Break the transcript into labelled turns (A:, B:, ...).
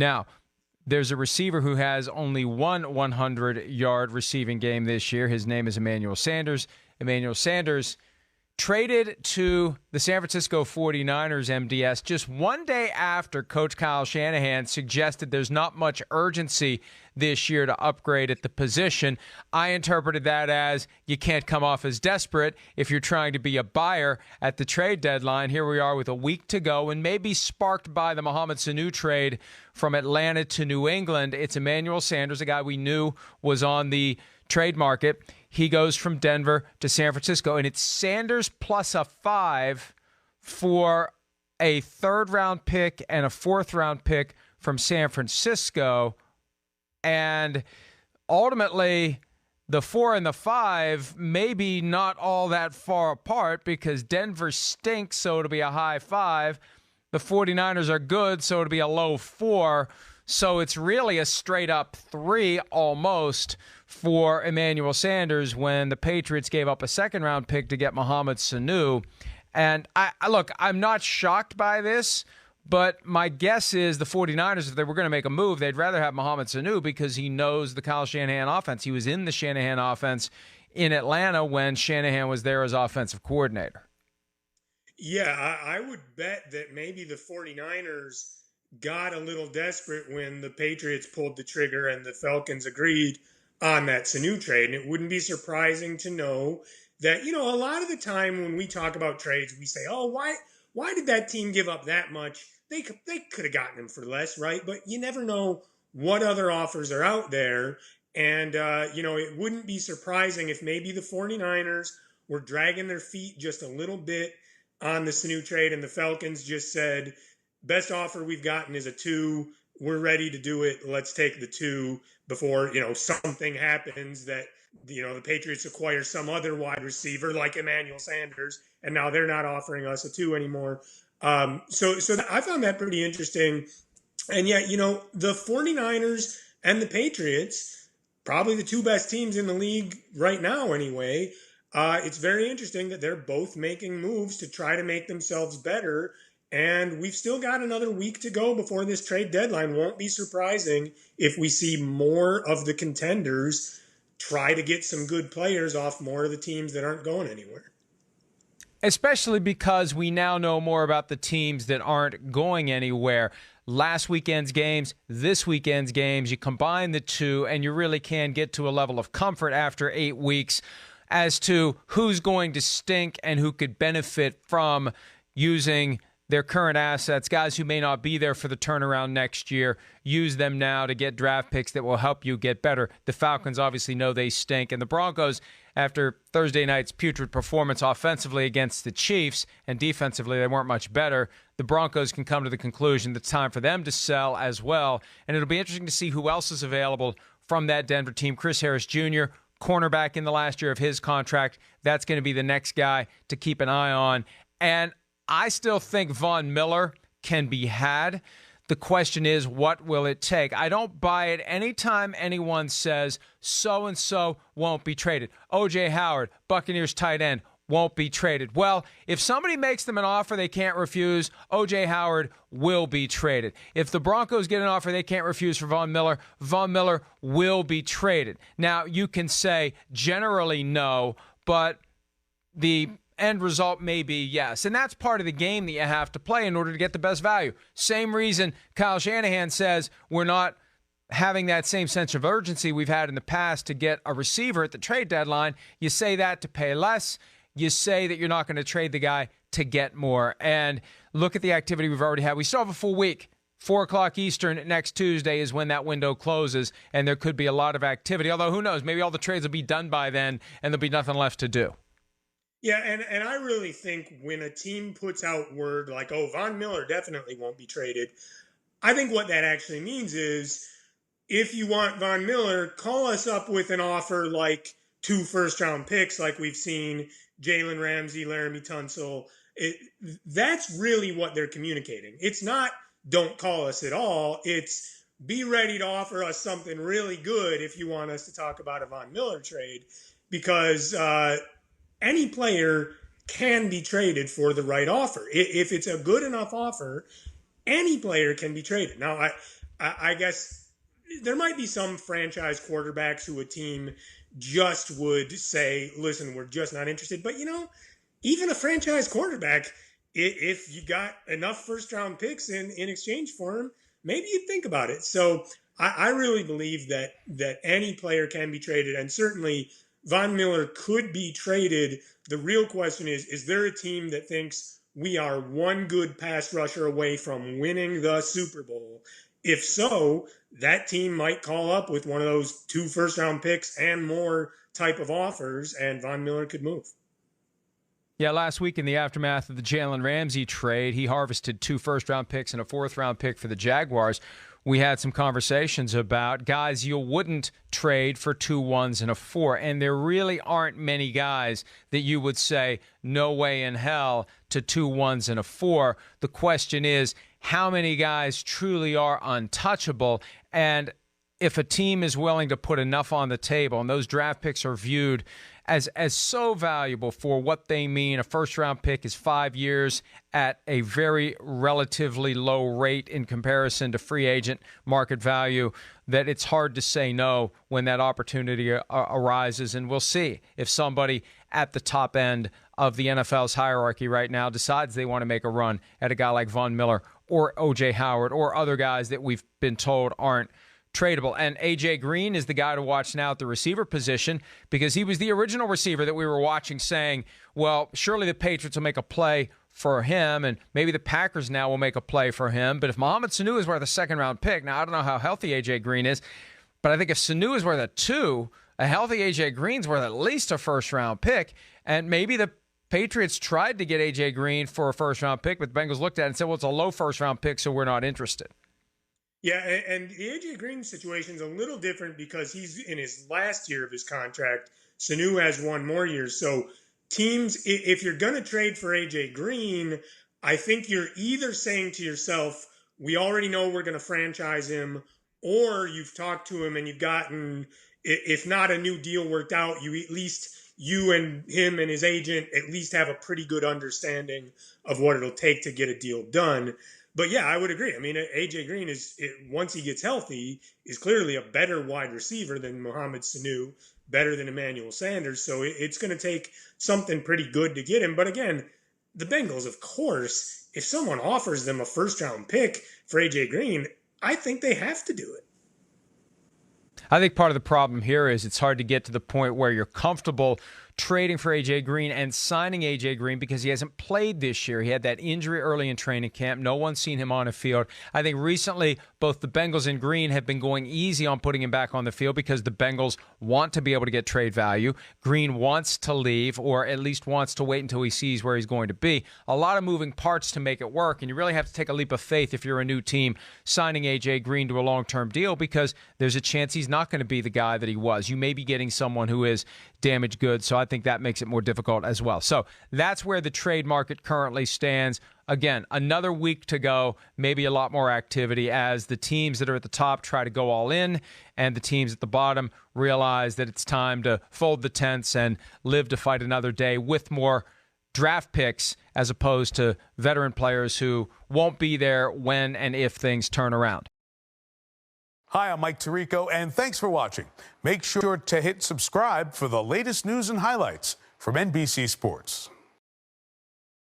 A: Now, there's a receiver who has only one 100-yard receiving game this year. His name is Emmanuel Sanders. Emmanuel Sanders traded to the San Francisco 49ers, MDS, just one day after Coach Kyle Shanahan suggested there's not much urgency this year to upgrade at the position. I interpreted that as you can't come off as desperate if you're trying to be a buyer at the trade deadline. Here we are with a week to go, and maybe sparked by the Mohamed Sanu trade from Atlanta to New England. It's Emmanuel Sanders, a guy we knew was on the trade market. He goes from Denver to San Francisco, and it's Sanders plus a 5 for a third-round pick and a fourth-round pick from San Francisco. And ultimately, the 4 and the 5 maybe not all that far apart because Denver stinks, so it'll be a high 5. The 49ers are good, so it'll be a low 4. So it's really a straight-up 3 almost for Emmanuel Sanders when the Patriots gave up a second-round pick to get Mohamed Sanu. And look, I'm not shocked by this, but my guess is the 49ers, if they were going to make a move, they'd rather have Mohamed Sanu because he knows the Kyle Shanahan offense. He was in the Shanahan offense in Atlanta when Shanahan was there as offensive coordinator.
B: Yeah, I would bet that maybe the 49ers got a little desperate when the Patriots pulled the trigger and the Falcons agreed on that Sanu trade. And it wouldn't be surprising to know that, a lot of the time when we talk about trades, we say, oh, why did that team give up that much? They could have gotten him for less, right? But you never know what other offers are out there. And, it wouldn't be surprising if maybe the 49ers were dragging their feet just a little bit on the Sanu trade and the Falcons just said, best offer we've gotten is a 2. We're ready to do it. Let's take the 2 before, something happens that, the Patriots acquire some other wide receiver like Emmanuel Sanders, and now they're not offering us a 2 anymore. So I found that pretty interesting. And yet, the 49ers and the Patriots, probably the 2 best teams in the league right now anyway, it's very interesting that they're both making moves to try to make themselves better. And we've still got another week to go before this trade deadline. Won't be surprising if we see more of the contenders try to get some good players off more of the teams that aren't going anywhere.
A: Especially because we now know more about the teams that aren't going anywhere. Last weekend's games, this weekend's games, you combine the two, and you really can get to a level of comfort after 8 weeks as to who's going to stink and who could benefit from using their current assets, guys who may not be there for the turnaround next year. Use them now to get draft picks that will help you get better. The Falcons obviously know they stink. And the Broncos, after Thursday night's putrid performance offensively against the Chiefs, and defensively they weren't much better, the Broncos can come to the conclusion that it's time for them to sell as well. And it'll be interesting to see who else is available from that Denver team. Chris Harris Jr., cornerback in the last year of his contract. That's going to be the next guy to keep an eye on. And I still think Von Miller can be had. The question is, what will it take? I don't buy it anytime anyone says so-and-so won't be traded. O.J. Howard, Buccaneers tight end, won't be traded. Well, if somebody makes them an offer they can't refuse, O.J. Howard will be traded. If the Broncos get an offer they can't refuse for Von Miller will be traded. Now, you can say generally no, but the end result may be yes. And that's part of the game that you have to play in order to get the best value. Same reason Kyle Shanahan says we're not having that same sense of urgency we've had in the past to get a receiver at the trade deadline. You say that to pay less. You say that you're not going to trade the guy to get more. And look at the activity we've already had. We still have a full week. 4 o'clock Eastern next Tuesday is when that window closes, and there could be a lot of activity. Although, who knows? Maybe all the trades will be done by then, and there'll be nothing left to do.
B: Yeah, and I really think when a team puts out word like, oh, Von Miller definitely won't be traded, I think what that actually means is if you want Von Miller, call us up with an offer like 2 first-round picks like we've seen Jalen Ramsey, Laramie Tunsil. That's really what they're communicating. It's not don't call us at all. It's be ready to offer us something really good if you want us to talk about a Von Miller trade because any player can be traded for the right offer. If it's a good enough offer, any player can be traded. Now, I guess there might be some franchise quarterbacks who a team just would say, listen, we're just not interested. But, even a franchise quarterback, if you got enough first round picks in exchange for him, maybe you'd think about it. So I really believe that any player can be traded, and certainly Von Miller could be traded. The real question is there a team that thinks we are one good pass rusher away from winning the Super Bowl? If so, that team might call up with one of those 2 first round picks and more type of offers, and Von Miller could move.
A: Yeah, last week in the aftermath of the Jalen Ramsey trade, he harvested 2 first-round picks and a 4th-round pick for the Jaguars. We had some conversations about guys you wouldn't trade for 2 1s and a 4, and there really aren't many guys that you would say, no way in hell to 2 1s and a 4. The question is, how many guys truly are untouchable? And if a team is willing to put enough on the table, and those draft picks are viewed as so valuable for what they mean. A first-round pick is 5 years at a very relatively low rate in comparison to free agent market value, that it's hard to say no when that opportunity arises. And we'll see if somebody at the top end of the NFL's hierarchy right now decides they want to make a run at a guy like Von Miller or O.J. Howard or other guys that we've been told aren't tradable. And A.J. Green is the guy to watch now at the receiver position, because he was the original receiver that we were watching saying, well, surely the Patriots will make a play for him, and maybe the Packers now will make a play for him. But if Mohamed Sanu is worth a 2nd-round pick, now I don't know how healthy A.J. Green is, but I think if Sanu is worth a 2, a healthy A.J. Green's worth at least a 1st-round pick. And maybe the Patriots tried to get A.J. Green for a 1st-round pick, but the Bengals looked at it and said, well, it's a low 1st-round pick, so we're not interested.
B: Yeah, and the A.J. Green situation is a little different because he's in his last year of his contract. Sanu has 1 more year. So teams, if you're going to trade for A.J. Green, I think you're either saying to yourself, we already know we're going to franchise him, or you've talked to him and you've gotten, if not a new deal worked out, you and him and his agent at least have a pretty good understanding of what it'll take to get a deal done. But yeah, I would agree. I mean, A.J. Green once he gets healthy, is clearly a better wide receiver than Mohamed Sanu, better than Emmanuel Sanders. So it's going to take something pretty good to get him. But again, the Bengals, of course, if someone offers them a 1st-round pick for A.J. Green, I think they have to do it.
A: I think part of the problem here is it's hard to get to the point where you're comfortable trading for A.J. Green and signing A.J. Green because he hasn't played this year. He had that injury early in training camp. No one's seen him on a field. I think recently both the Bengals and Green have been going easy on putting him back on the field because the Bengals want to be able to get trade value. Green wants to leave, or at least wants to wait until he sees where he's going to be. A lot of moving parts to make it work, and you really have to take a leap of faith if you're a new team signing A.J. Green to a long-term deal, because there's a chance he's not going to be the guy that he was. You may be getting someone who is damaged goods, so I think that makes it more difficult as well. So that's where the trade market currently stands. Again, another week to go, maybe a lot more activity as the teams that are at the top try to go all in, and the teams at the bottom realize that it's time to fold the tents and live to fight another day with more draft picks as opposed to veteran players who won't be there when and if things turn around.
C: Hi, I'm Mike Tirico, and thanks for watching. Make sure to hit subscribe for the latest news and highlights from NBC Sports.